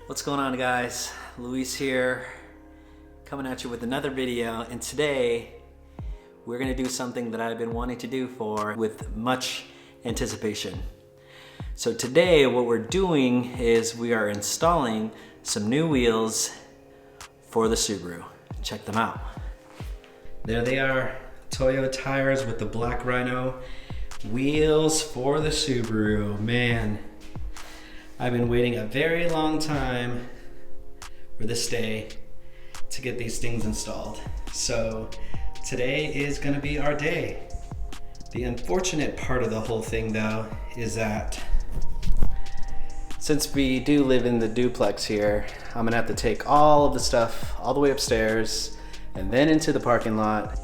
What's going on, guys? Luis here, coming at you with another video, and today we're gonna do something that I've been wanting to do with much anticipation. So today what we're doing is we are installing some new wheels for the Subaru. Check them out. There they are, Toyo tires with the black Rhino. Wheels for the Subaru, man. I've been waiting a very long time for this day to get these things installed. So today is gonna be our day. The unfortunate part of the whole thing though is that since we do live in the duplex here, I'm gonna have to take all of the stuff all the way upstairs and then into the parking lot.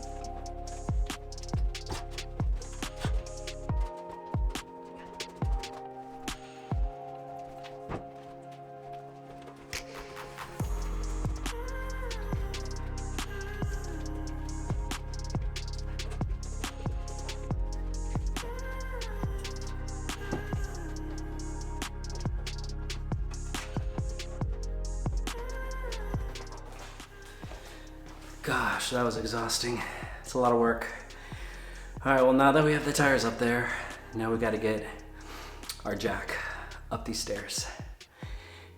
Gosh, that was exhausting. It's a lot of work. All right, well, now that we have the tires up there, now we gotta get our jack up these stairs.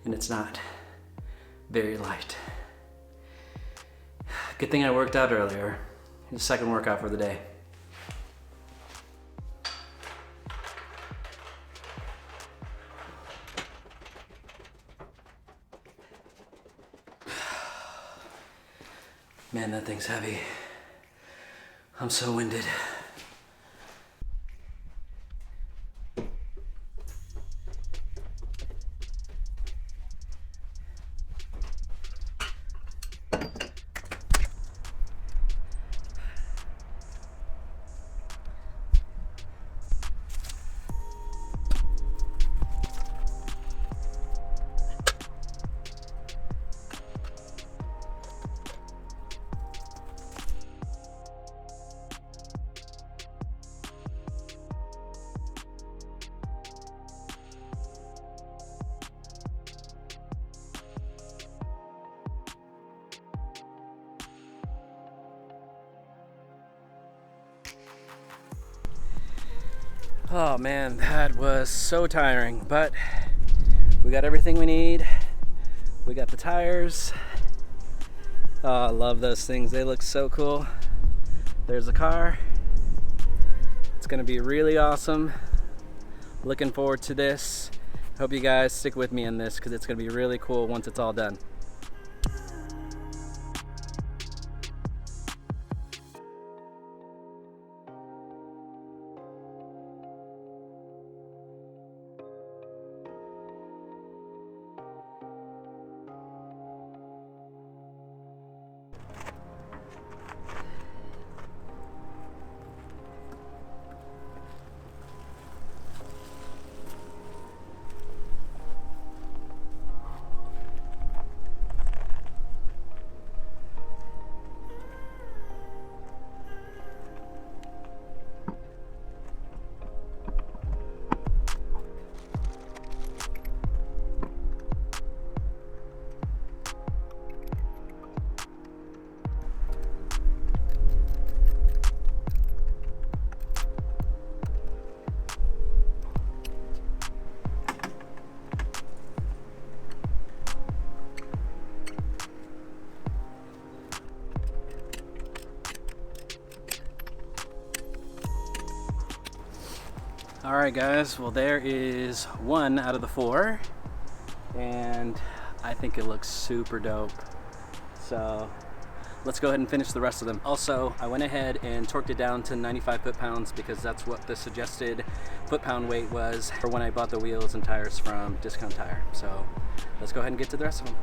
And it's not very light. Good thing I worked out earlier. The second workout for the day. Man, that thing's heavy. I'm so winded. Oh man, that was so tiring, but we got everything we need. We got the tires. Oh, I love those things. They look so cool. There's the car. It's gonna be really awesome. Looking forward to this. Hope you guys stick with me in this because it's gonna be really cool once it's all done. All right, guys, well, there is one out of the four, and I think it looks super dope. So let's go ahead and finish the rest of them. Also, I went ahead and torqued it down to 95 foot-pounds because that's what the suggested foot-pound weight was for when I bought the wheels and tires from Discount Tire. So let's go ahead and get to the rest of them.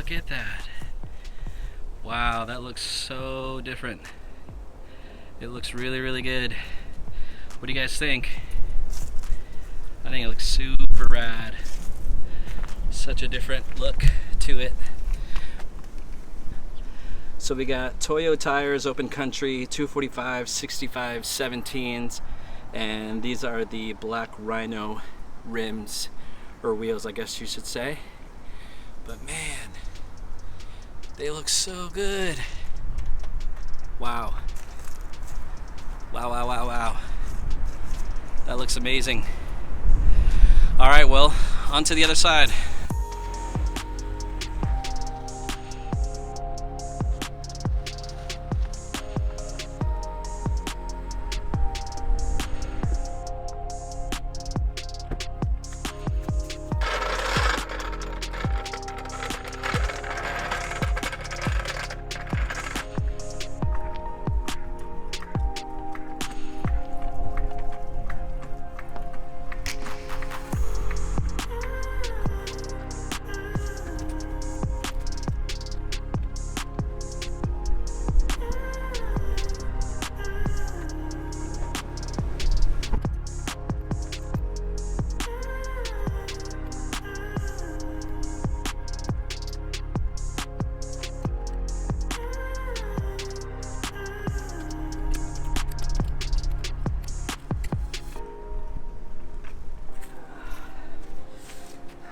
look at that. Wow, that looks so different. It looks really, really good. What do you guys think? I think it looks super rad. Such a different look to it. So we got Toyo tires, open country, 245, 65, 17s, and these are the black Rhino rims, or wheels I guess you should say. But man, they look so good. Wow. Wow, wow, wow, wow. That looks amazing. All right, well, on to the other side.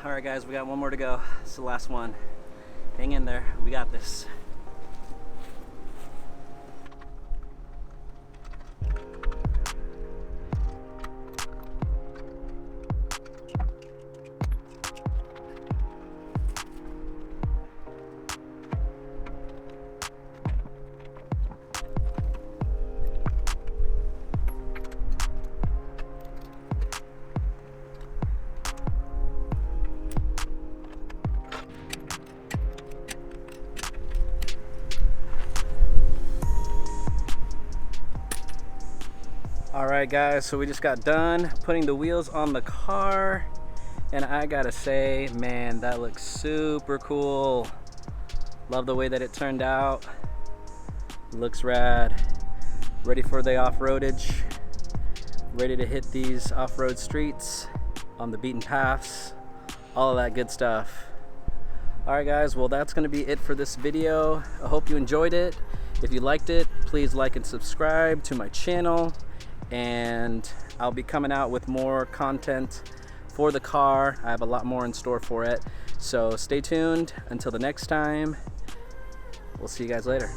All right, guys, we got one more to go. It's the last one. Hang in there. We got this. Alright guys, so we just got done putting the wheels on the car, and I gotta say, man, that looks super cool. Love the way that it turned out. Looks rad. Ready for the off-roadage. Ready to hit these off-road streets on the beaten paths. All of that good stuff. Alright guys, well that's gonna be it for this video. I hope you enjoyed it. If you liked it, please like and subscribe to my channel. And I'll be coming out with more content for the car. I have a lot more in store for it. So stay tuned until the next time. We'll see you guys later.